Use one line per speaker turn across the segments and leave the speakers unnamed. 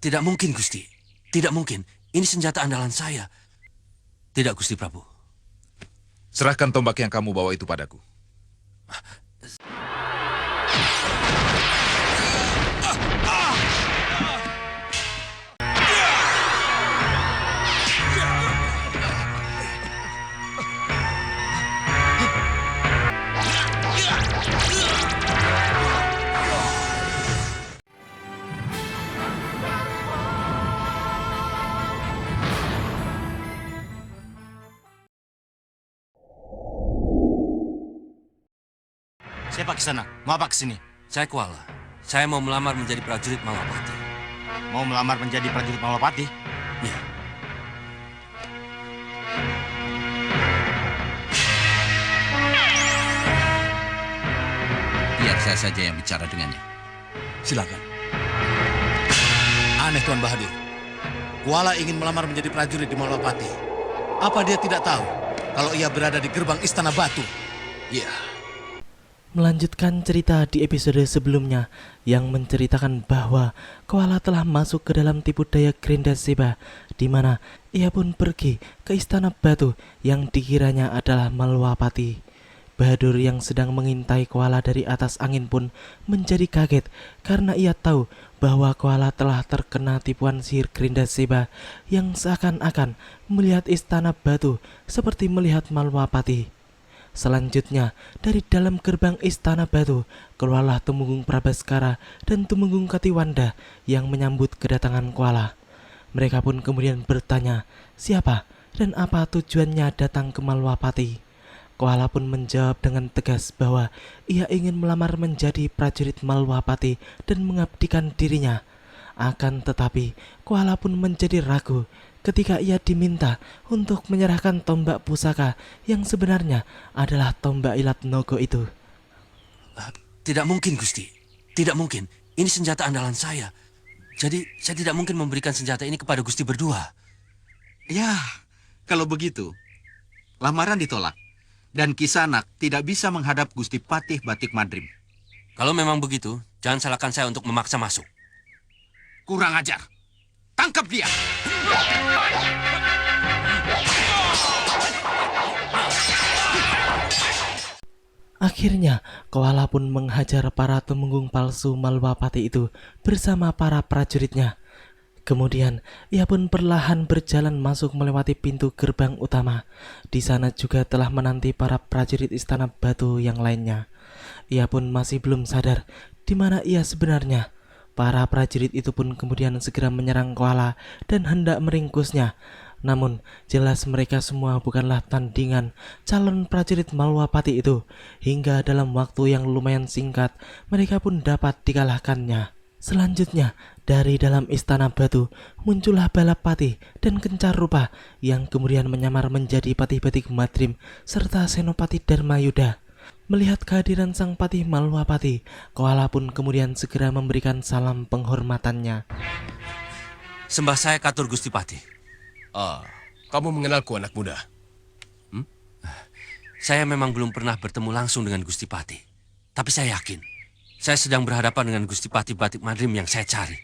Tidak mungkin, Gusti. Tidak mungkin. Ini senjata andalan saya. Tidak, Gusti Prabu.
Serahkan tombak yang kamu bawa itu padaku.
Siapa ke sana? Mau apa ke sini?
Saya Kuala. Saya mau melamar menjadi prajurit Malapati.
Mau melamar menjadi prajurit Malapati?
Ya.
Biar saya saja yang bicara dengannya.
Silakan. Aneh Tuan Bahadur. Kuala ingin melamar menjadi prajurit di Malapati. Apa dia tidak tahu kalau ia berada di gerbang Istana Batu?
Ya. Melanjutkan cerita di episode sebelumnya yang menceritakan bahwa Koala telah masuk ke dalam tipu daya Grindaseba, di mana ia pun pergi ke Istana Batu yang dikiranya adalah Malwapati. Bahadur yang sedang mengintai Koala dari atas angin pun menjadi kaget karena ia tahu bahwa Koala telah terkena tipuan sihir Grindaseba yang seakan-akan melihat Istana Batu seperti melihat Malwapati. Selanjutnya, dari dalam gerbang Istana Batu, keluarlah Tumenggung Prabaskara dan Tumenggung Katiwanda yang menyambut kedatangan Koala. Mereka pun kemudian bertanya, siapa dan apa tujuannya datang ke Malwapati. Koala pun menjawab dengan tegas bahwa ia ingin melamar menjadi prajurit Malwapati dan mengabdikan dirinya. Akan tetapi, Koala pun menjadi ragu ketika ia diminta untuk menyerahkan tombak pusaka yang sebenarnya adalah tombak ilat nogo itu.
Tidak mungkin, Gusti. Tidak mungkin. Ini senjata andalan saya. Jadi, saya tidak mungkin memberikan senjata ini kepada Gusti berdua.
Ya, kalau begitu, lamaran ditolak. Dan Kisanak tidak bisa menghadap Gusti Patih Batik Madrim.
Kalau memang begitu, jangan salahkan saya untuk memaksa masuk.
Kurang ajar. Tangkap dia!
Akhirnya, Koala pun menghajar para tumenggung palsu Malwapati itu bersama para prajuritnya. Kemudian, ia pun perlahan berjalan masuk melewati pintu gerbang utama. Di sana juga telah menanti para prajurit Istana Batu yang lainnya. Ia pun masih belum sadar di mana ia sebenarnya. Para prajurit itu pun kemudian segera menyerang Koala dan hendak meringkusnya. Namun, jelas mereka semua bukanlah tandingan calon prajurit Malwapati itu. Hingga dalam waktu yang lumayan singkat, mereka pun dapat dikalahkannya. Selanjutnya, dari dalam Istana Batu, muncullah Balapati dan Kencar Rupa yang kemudian menyamar menjadi Patih Batik Madrim serta Senopati Dharmayuda. Melihat kehadiran sang Patih Malwapati, Koala pun kemudian segera memberikan salam penghormatannya.
Sembah saya Katur Gusti Patih.
Kamu mengenalku anak muda?
Saya memang belum pernah bertemu langsung dengan Gusti Patih. Tapi saya yakin, saya sedang berhadapan dengan Gusti Patih Batik Madrim yang saya cari.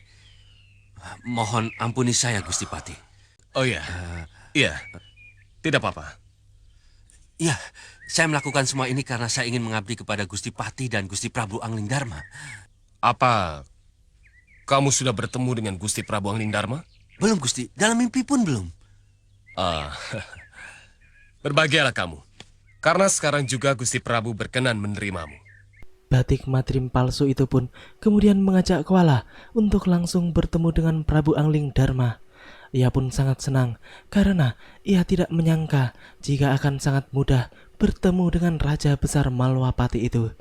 Mohon ampuni saya, Gusti Patih.
Oh iya, iya, tidak apa-apa.
Ya, saya melakukan semua ini karena saya ingin mengabdi kepada Gusti Patih dan Gusti Prabu Angling Dharma.
Apa kamu sudah bertemu dengan Gusti Prabu Angling Dharma?
Belum, Gusti. Dalam mimpi pun belum.
Berbahagialah kamu, karena sekarang juga Gusti Prabu berkenan menerimamu.
Batik Madrim palsu itu pun kemudian mengajak Koala untuk langsung bertemu dengan Prabu Angling Dharma. Ia pun sangat senang karena ia tidak menyangka jika akan sangat mudah bertemu dengan Raja Besar Malwapati itu.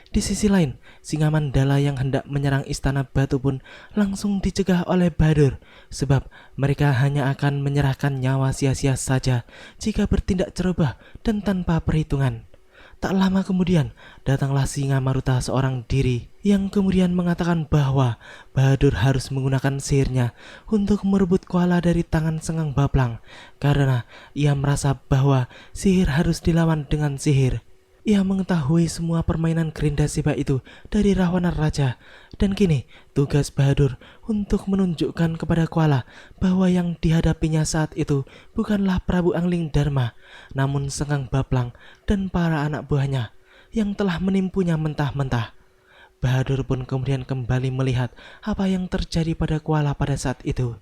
Di sisi lain, Singa Mandala yang hendak menyerang Istana Batu pun langsung dicegah oleh Bahadur, sebab mereka hanya akan menyerahkan nyawa sia-sia saja jika bertindak ceroboh dan tanpa perhitungan. Tak lama kemudian, datanglah Singa Maruta seorang diri yang kemudian mengatakan bahwa Bahadur harus menggunakan sihirnya untuk merebut Koala dari tangan Sengang Baplang, karena ia merasa bahwa sihir harus dilawan dengan sihir. ia mengetahui semua permainan Gerinda Seba itu dari Rahwana Raja. Dan kini tugas Bahadur untuk menunjukkan kepada Kuala bahwa yang dihadapinya saat itu bukanlah Prabu Angling Dharma, namun Sengkang Baplang dan para anak buahnya yang telah menimpunya mentah-mentah. Bahadur pun kemudian kembali melihat apa yang terjadi pada Kuala pada saat itu.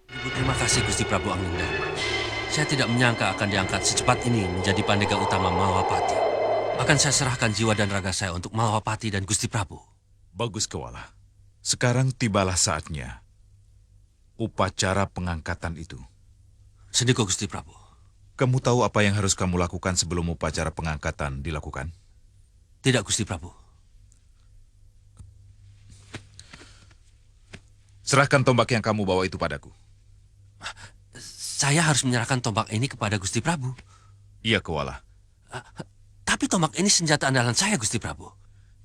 Ibu terima kasih Gusti Prabu Angling Dharma. Saya tidak menyangka akan diangkat secepat ini menjadi pandega utama Malawapati. Akan saya serahkan jiwa dan raga saya untuk Malawapati dan Gusti Prabu.
Bagus, Kuala. Sekarang tibalah saatnya. Upacara pengangkatan itu.
Sendiko Gusti Prabu.
Kamu tahu apa yang harus kamu lakukan sebelum upacara pengangkatan dilakukan?
Tidak Gusti Prabu.
Serahkan tombak yang kamu bawa itu padaku.
Saya harus menyerahkan tombak ini kepada Gusti Prabu.
Iya, Kuala.
Tapi tombak ini senjata andalan saya, Gusti Prabu.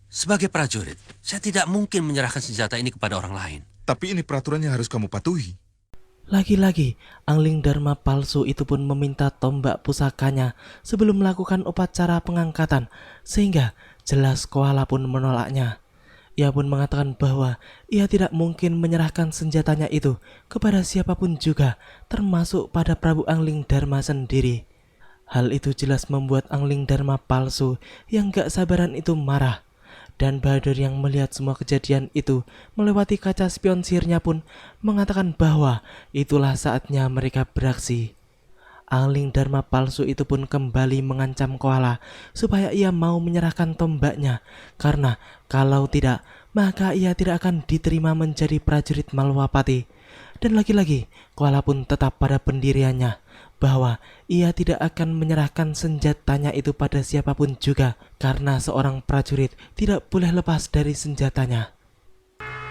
Sebagai prajurit, saya tidak mungkin menyerahkan senjata ini kepada orang lain.
Tapi ini peraturan yang harus kamu patuhi.
Lagi-lagi, Angling Dharma palsu itu pun meminta tombak pusakanya sebelum melakukan upacara pengangkatan, sehingga jelas Kuala pun menolaknya. Ia pun mengatakan bahwa ia tidak mungkin menyerahkan senjatanya itu kepada siapapun juga, termasuk pada Prabu Angling Dharma sendiri. Hal itu jelas membuat Angling Dharma palsu yang gak sabaran itu marah. Dan Bahadur yang melihat semua kejadian itu melewati kaca spion sihirnya pun mengatakan bahwa itulah saatnya mereka beraksi. Angling Dharma palsu itu pun kembali mengancam Kuala supaya ia mau menyerahkan tombaknya, karena kalau tidak, maka ia tidak akan diterima menjadi prajurit Malawapati. Dan lagi-lagi, Kuala pun tetap pada pendiriannya bahwa ia tidak akan menyerahkan senjatanya itu pada siapapun juga, karena seorang prajurit tidak boleh lepas dari senjatanya.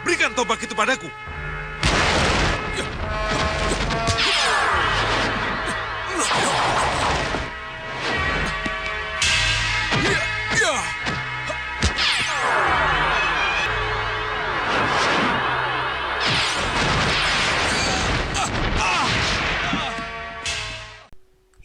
Berikan tombak itu padaku.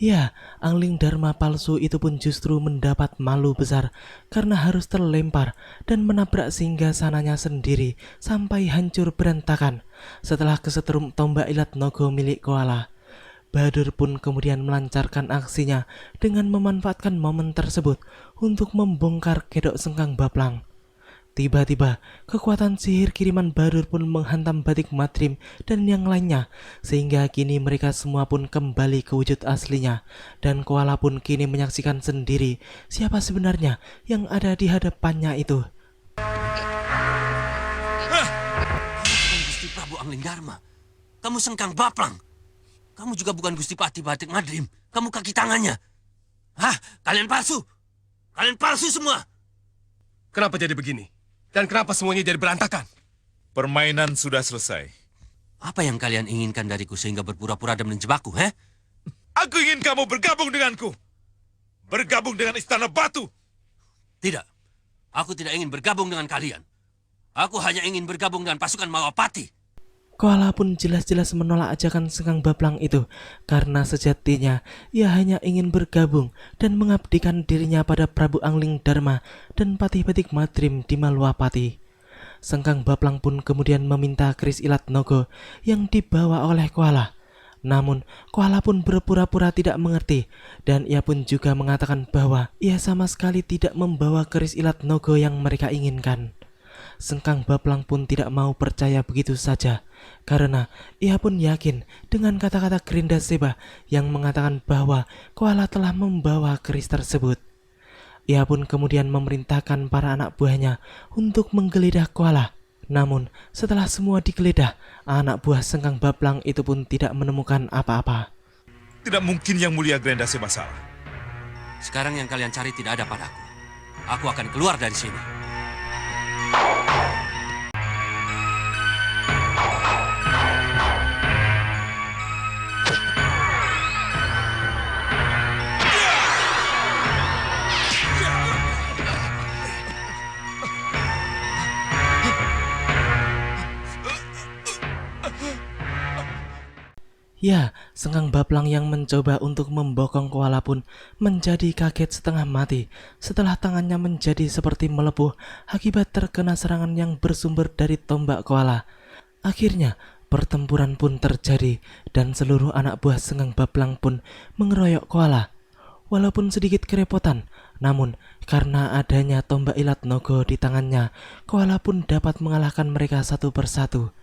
Ya, Angling Dharma palsu itu pun justru mendapat malu besar karena harus terlempar dan menabrak singgasananya sendiri sampai hancur berantakan setelah kesetrum tombak ilat nogo milik Kuala. Bahadur pun kemudian melancarkan aksinya dengan memanfaatkan momen tersebut untuk membongkar kedok Sengkang Baplang. Tiba-tiba, kekuatan sihir kiriman Bahadur pun menghantam Batik Madrim dan yang lainnya, sehingga kini mereka semua pun kembali ke wujud aslinya, dan Kuala pun kini menyaksikan sendiri siapa sebenarnya yang ada di hadapannya itu.
Kamu bukan Gusti Prabu Angling Dharma. Kamu Sengkang Baplang. Kamu juga bukan Gusti Pati Batik Madrim. Kamu kaki tangannya. Hah? Kalian palsu? Kalian palsu semua?
Kenapa jadi begini? Dan kenapa semuanya jadi berantakan?
Permainan sudah selesai.
Apa yang kalian inginkan dariku sehingga berpura-pura dan menjebakku, he?
Aku ingin kamu bergabung denganku. Bergabung dengan Istana Batu.
Tidak. Aku tidak ingin bergabung dengan kalian. Aku hanya ingin bergabung dengan pasukan Malawapati.
Kuala pun jelas-jelas menolak ajakan Sengkang Baplang itu karena sejatinya ia hanya ingin bergabung dan mengabdikan dirinya pada Prabu Angling Dharma dan Patih Batik Madrim di Malawapati. Sengkang Baplang pun kemudian meminta keris ilat nogo yang dibawa oleh Kuala. Namun Kuala pun berpura-pura tidak mengerti dan ia pun juga mengatakan bahwa ia sama sekali tidak membawa keris ilat nogo yang mereka inginkan. Sengkang Baplang pun tidak mau percaya begitu saja, karena ia pun yakin dengan kata-kata Gerinda Seba yang mengatakan bahwa Kuala telah membawa keris tersebut. Ia pun kemudian memerintahkan para anak buahnya untuk menggeledah Kuala. Namun setelah semua digeledah, anak buah Sengkang Baplang itu pun tidak menemukan apa-apa.
Tidak mungkin Yang Mulia Gerinda Seba salah.
Sekarang yang kalian cari tidak ada padaku. Aku akan keluar dari sini.
Ya, Sengkang Baplang yang mencoba untuk membokong koala pun menjadi kaget setengah mati setelah tangannya menjadi seperti melepuh akibat terkena serangan yang bersumber dari tombak koala. Akhirnya, pertempuran pun terjadi dan seluruh anak buah Sengkang Baplang pun mengeroyok koala. Walaupun sedikit kerepotan, namun karena adanya tombak ilat nogo di tangannya, koala pun dapat mengalahkan mereka satu persatu.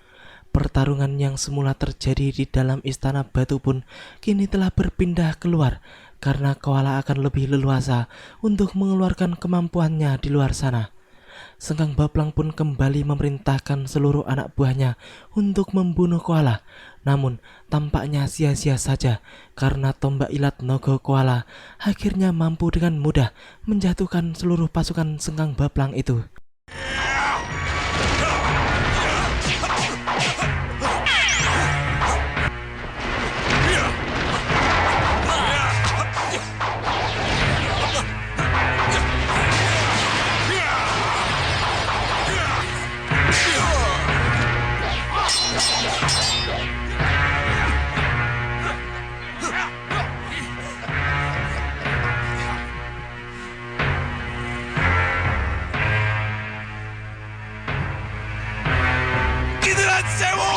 Pertarungan yang semula terjadi di dalam istana batu pun kini telah berpindah keluar karena koala akan lebih leluasa untuk mengeluarkan kemampuannya di luar sana. Sengkang Baplang pun kembali memerintahkan seluruh anak buahnya untuk membunuh koala. Namun tampaknya sia-sia saja karena tombak ilat nogo koala akhirnya mampu dengan mudah menjatuhkan seluruh pasukan Sengkang Baplang itu.
Kidrat Sewu!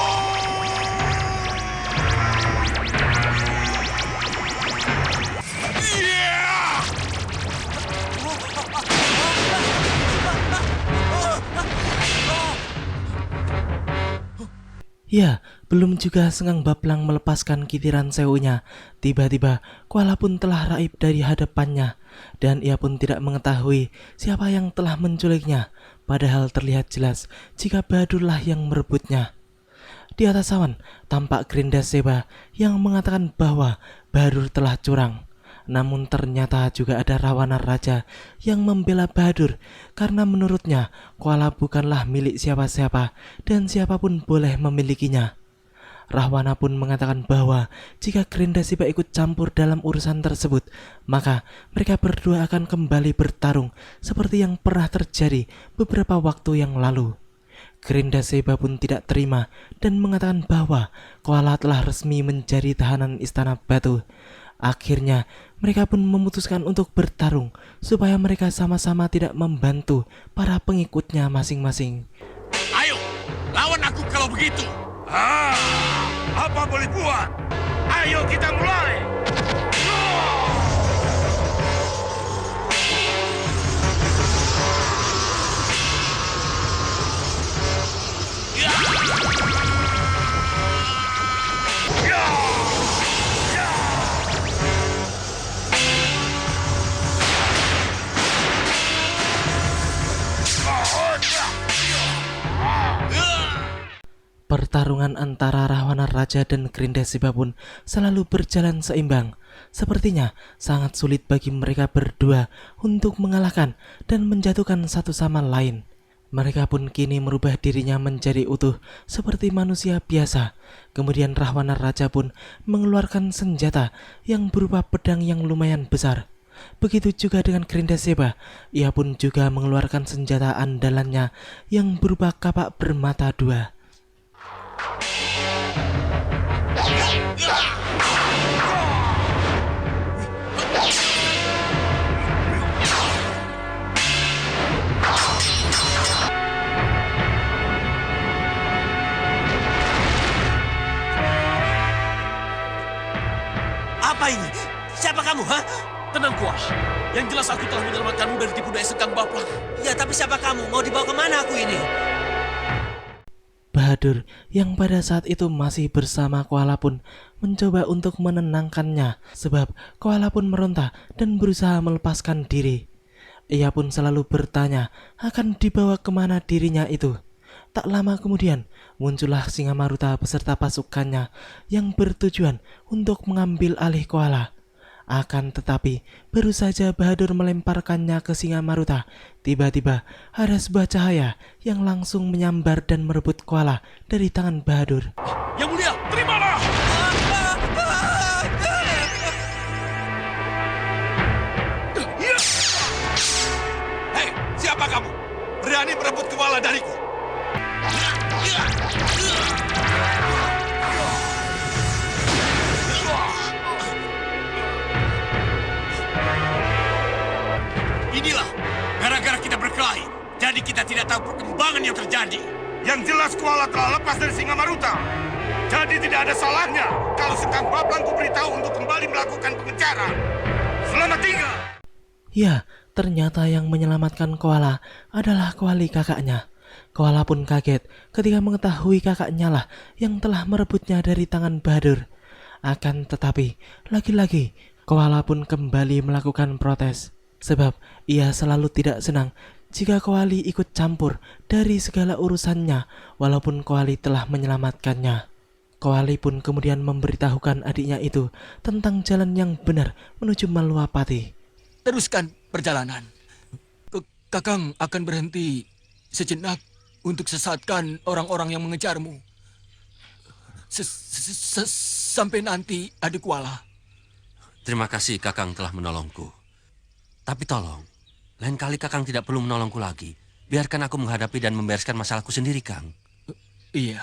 Ya, belum juga Sengkang Baplang melepaskan kitiran sewunya, tiba-tiba koala pun telah raib dari hadapannya, dan ia pun tidak mengetahui siapa yang telah menculiknya, padahal terlihat jelas jika Bahadurlah yang merebutnya. Di atas awan, tampak Grindaseba yang mengatakan bahwa Bahadur telah curang. Namun ternyata juga ada Rahwana Raja yang membela Bahadur karena menurutnya koala bukanlah milik siapa-siapa dan siapapun boleh memilikinya. Rahwana pun mengatakan bahwa jika Grindaseba ikut campur dalam urusan tersebut, maka mereka berdua akan kembali bertarung seperti yang pernah terjadi beberapa waktu yang lalu. Grindaseba pun tidak terima dan mengatakan bahwa koala telah resmi menjadi tahanan istana batu. Akhirnya mereka pun memutuskan untuk bertarung supaya mereka sama-sama tidak membantu para pengikutnya masing-masing.
Ayo, lawan aku kalau begitu. Apa boleh buat? Ayo kita mulai.
Pertarungan antara Rahwana Raja dan Grindaseba pun selalu berjalan seimbang. Sepertinya sangat sulit bagi mereka berdua untuk mengalahkan dan menjatuhkan satu sama lain. Mereka pun kini merubah dirinya menjadi utuh seperti manusia biasa. Kemudian Rahwana Raja pun mengeluarkan senjata yang berupa pedang yang lumayan besar. Begitu juga dengan Grindaseba, ia pun juga mengeluarkan senjata andalannya yang berupa kapak bermata dua.
Apa ini? Siapa kamu, ha?
Tenang, Kuah. Yang jelas aku telah menyelamatkanmu dari tipu daya Sengkang Baplang.
Ya, tapi siapa kamu? Mau dibawa kemana aku ini?
Bahadur yang pada saat itu masih bersama koala pun mencoba untuk menenangkannya sebab koala pun meronta dan berusaha melepaskan diri. Ia pun selalu bertanya akan dibawa kemana dirinya itu. Tak lama kemudian muncullah Singamaruta beserta pasukannya yang bertujuan untuk mengambil alih koala. Akan tetapi baru saja Bahadur melemparkannya ke Singamaruta, tiba-tiba ada sebuah cahaya yang langsung menyambar dan merebut koala dari tangan Bahadur.
Yang mulia, terimalah!
Hei, siapa kamu? Berani merebut koala dariku? peperangan yang terjadi. Yang jelas Kuala telah lepas dari Singa-Maruta. Jadi tidak ada salahnya kalau Sengkang Baplang kuberitahu untuk kembali melakukan pengejaran. Selamat tinggal.
Ya, ternyata yang menyelamatkan koala adalah Kuali kakaknya. Koala pun kaget ketika mengetahui kakaknya lah yang telah merebutnya dari tangan Bahadur. Akan tetapi, lagi-lagi koala pun kembali melakukan protes. Sebab ia selalu tidak senang jika Kuali ikut campur dari segala urusannya walaupun Kuali telah menyelamatkannya. Kuali pun kemudian memberitahukan adiknya itu tentang jalan yang benar menuju Maluapati.
Teruskan perjalanan. Kakang akan berhenti sejenak untuk sesatkan orang-orang yang mengejarmu. Sampai nanti, adik Kuala.
Terima kasih Kakang telah menolongku. Tapi tolong, lain kali Kakang tidak perlu menolongku lagi. Biarkan aku menghadapi dan membereskan masalahku sendiri, Kang.
Iya.